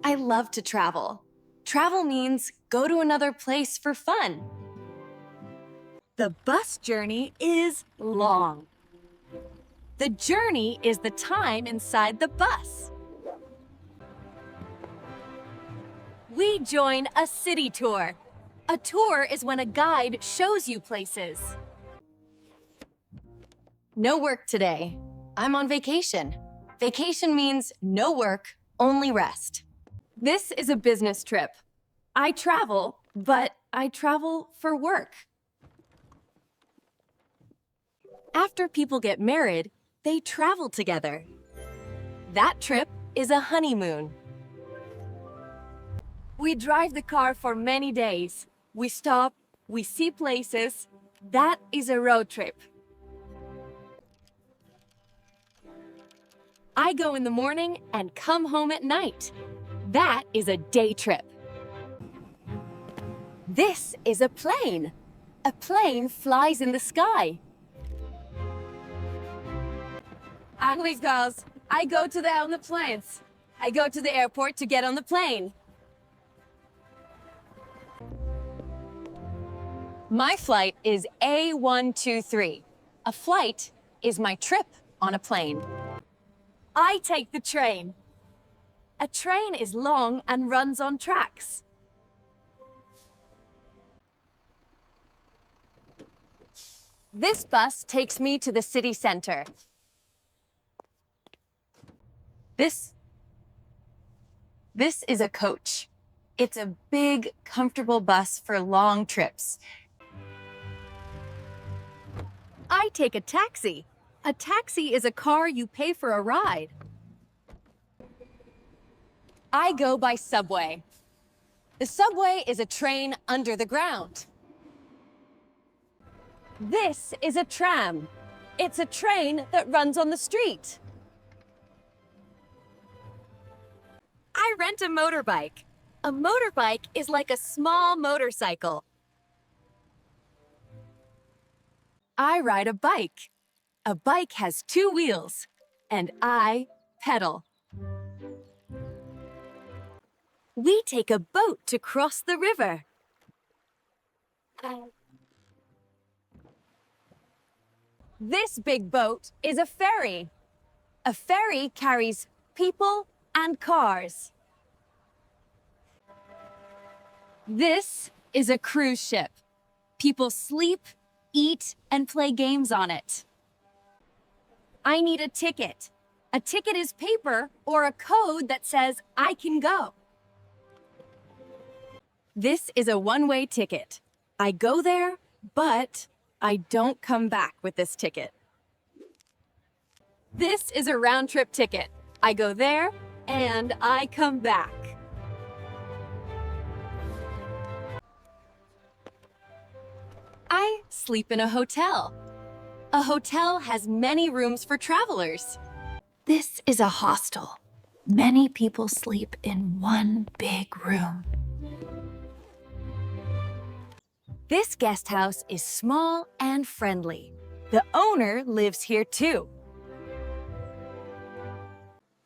I love to travel. Travel means go to another place for fun. The bus journey is long. The journey is the time inside the bus. We join a city tour. A tour is when a guide shows you places. No work today. I'm on vacation. Vacation means no work, only rest. This is a business trip. I travel, but I travel for work. After people get married, they travel together. That trip is a honeymoon. We drive the car for many days. We stop, we see places. That is a road trip. I go in the morning and come home at night. That is a day trip. This is a plane. A plane flies in the sky. Anyways, girls, I go on the planes. I go to the airport to get on the plane. My flight is A123. A flight is my trip on a plane. I take the train. A train is long and runs on tracks. This bus takes me to the city center. This is a coach. It's a big, comfortable bus for long trips. I take a taxi. A taxi is a car you pay for a ride. I go by subway. The subway is a train under the ground. This is a tram. It's a train that runs on the street. I rent a motorbike. A motorbike is like a small motorcycle. I ride a bike. A bike has 2 wheels, and I pedal. We take a boat to cross the river. This big boat is a ferry. A ferry carries people and cars. This is a cruise ship. People sleep, eat, and play games on it. I need a ticket. A ticket is paper or a code that says I can go. This is a one-way ticket. I go there, but I don't come back with this ticket. This is a round-trip ticket. I go there, and I come back. I sleep in a hotel. A hotel has many rooms for travelers. This is a hostel. Many people sleep in one big room. This guest house is small and friendly. The owner lives here too.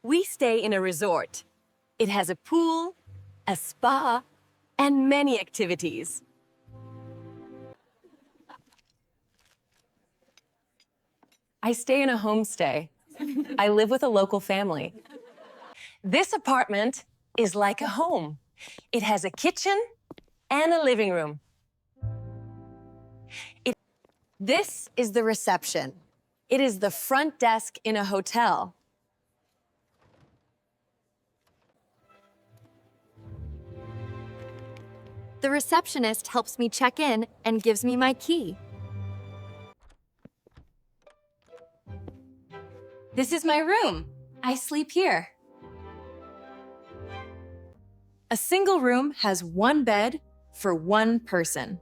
We stay in a resort. It has a pool, a spa, and many activities. I stay in a homestay. I live with a local family. This apartment is like a home. It has a kitchen and a living room. This is the reception. It is the front desk in a hotel. The receptionist helps me check in and gives me my key. This is my room. I sleep here. A single room has 1 bed for 1 person.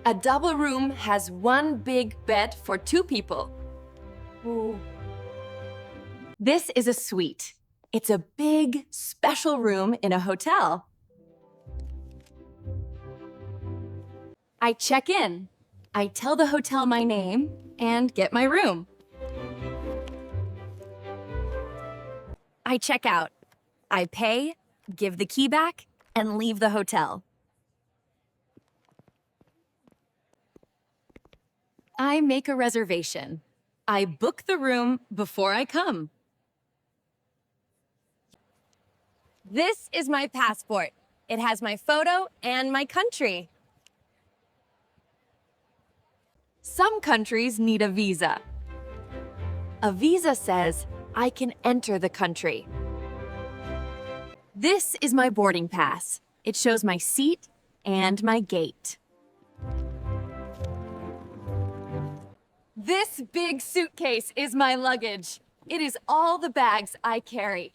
A double room has 1 big bed for 2 people. Ooh. This is a suite. It's a big, special room in a hotel. I check in. I tell the hotel my name and get my room. I check out. I pay, give the key back, and leave the hotel. I make a reservation. I book the room before I come. This is my passport. It has my photo and my country. Some countries need a visa. A visa says I can enter the country. This is my boarding pass. It shows my seat and my gate. This big suitcase is my luggage. It is all the bags I carry.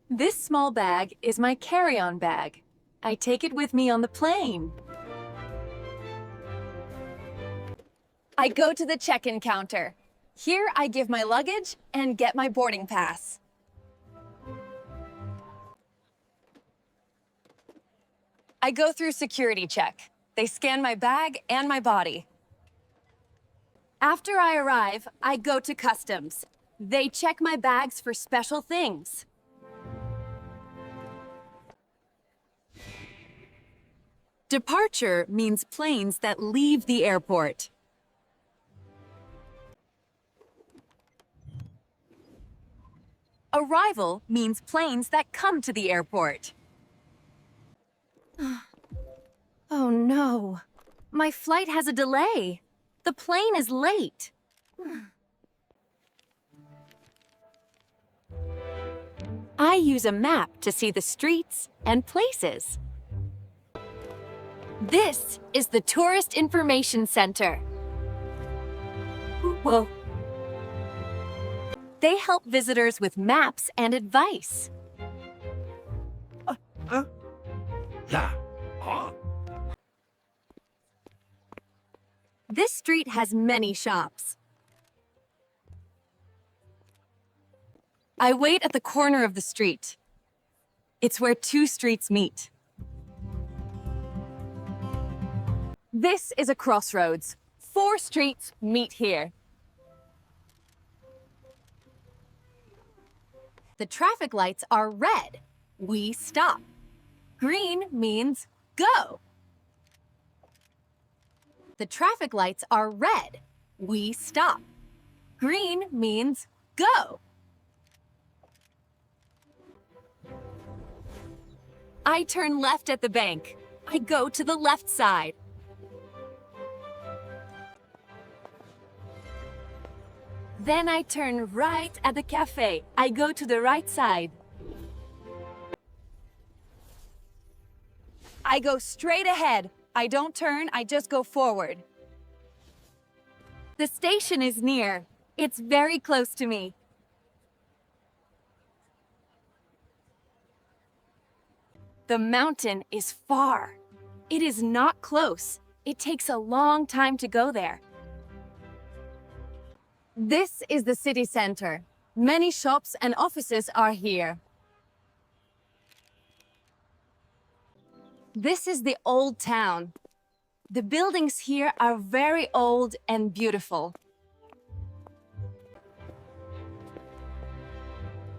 This small bag is my carry-on bag. I take it with me on the plane. I go to the check-in counter. Here I give my luggage and get my boarding pass. I go through security check. They scan my bag and my body. After I arrive, I go to customs. They check my bags for special things. Departure means planes that leave the airport. Arrival means planes that come to the airport. Oh no, my flight has a delay. The plane is late. I use a map to see the streets and places. This is the Tourist Information Center. Whoa. They help visitors with maps and advice. This street has many shops. I wait at the corner of the street. It's where two streets meet. This is a crossroads. 4 streets meet here. The traffic lights are red. We stop. Green means go. The traffic lights are red. We stop. Green means go. I turn left at the bank. I go to the left side. Then I turn right at the cafe. I go to the right side. I go straight ahead. I don't turn, I just go forward. The station is near. It's very close to me. The mountain is far. It is not close. It takes a long time to go there. This is the city center. Many shops and offices are here. This is the old town. The buildings here are very old and beautiful.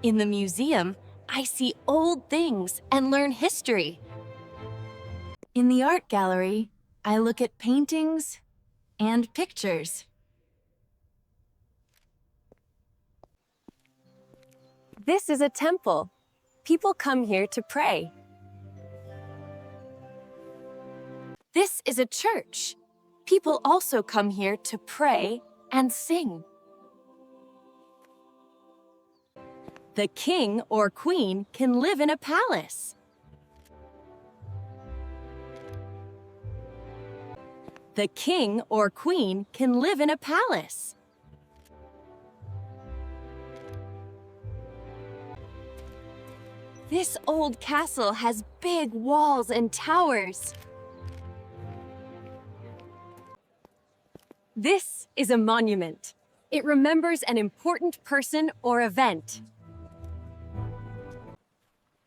In the museum, I see old things and learn history. In the art gallery, I look at paintings and pictures. This is a temple. People come here to pray. This is a church. People also come here to pray and sing. The king or queen can live in a palace. The king or queen can live in a palace. This old castle has big walls and towers. This is a monument. It remembers an important person or event.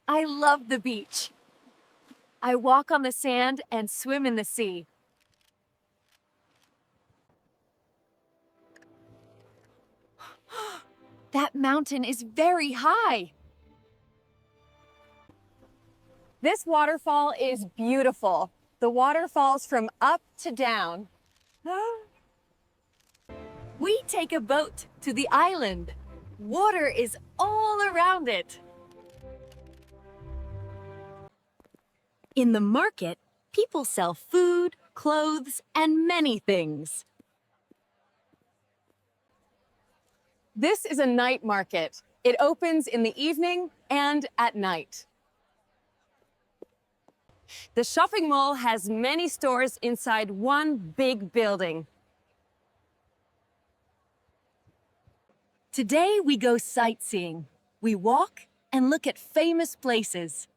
I love the beach. I walk on the sand and swim in the sea. That mountain is very high. This waterfall is beautiful. The water falls from up to down. We take a boat to the island. Water is all around it. In the market, people sell food, clothes, and many things. This is a night market. It opens in the evening and at night. The shopping mall has many stores inside one big building. Today we go sightseeing. We walk and look at famous places.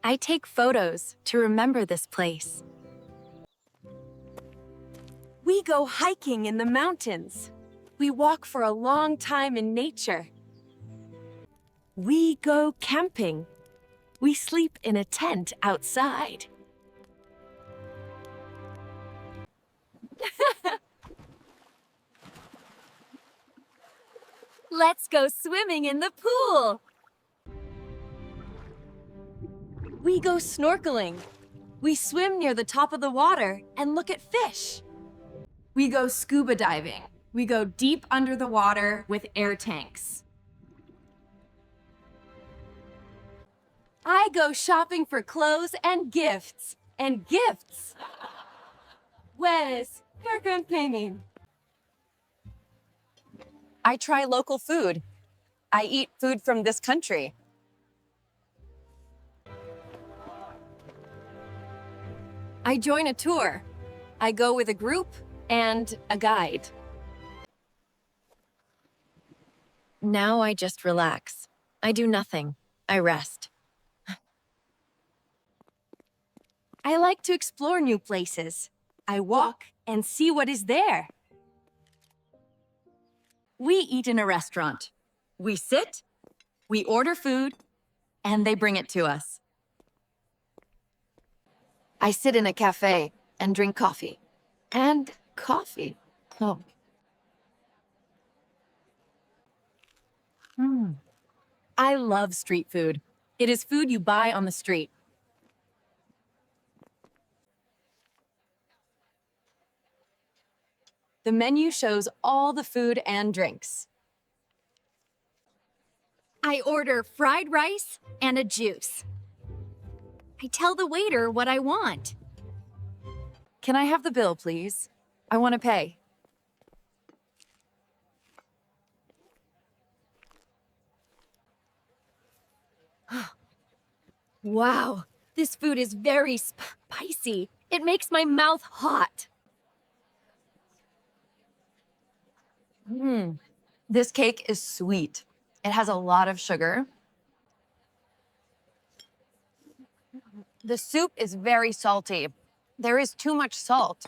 I take photos to remember this place. We go hiking in the mountains. We walk for a long time in nature. We go camping. We sleep in a tent outside. Let's go swimming in the pool. We go snorkeling. We swim near the top of the water and look at fish. We go scuba diving. We go deep under the water with air tanks. I go shopping for clothes and gifts. And gifts. Wes, campaigning. I try local food. I eat food from this country. I join a tour. I go with a group and a guide. Now I just relax. I do nothing. I rest. I like to explore new places. I walk and see what is there. We eat in a restaurant. We sit, we order food, and they bring it to us. I sit in a cafe and drink coffee. And coffee. Oh. I love street food. It is food you buy on the street. The menu shows all the food and drinks. I order fried rice and a juice. I tell the waiter what I want. Can I have the bill, please? I want to pay. Wow, this food is very spicy. It makes my mouth hot. This cake is sweet. It has a lot of sugar. The soup is very salty. There is too much salt.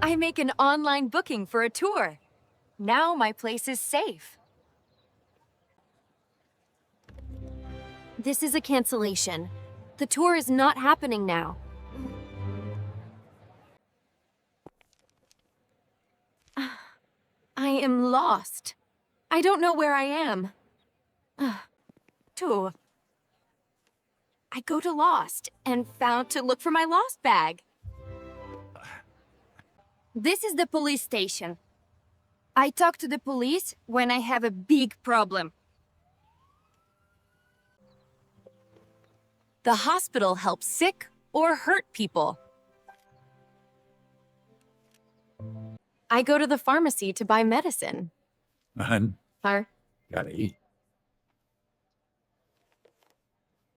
I make an online booking for a tour. Now my place is safe. This is a cancellation. The tour is not happening now. I am lost. I don't know where I am. Tour. I go to Lost and found to look for my lost bag. This is the police station. I talk to the police when I have a big problem. The hospital helps sick or hurt people. I go to the pharmacy to buy medicine. Hun, Har? gotta eat.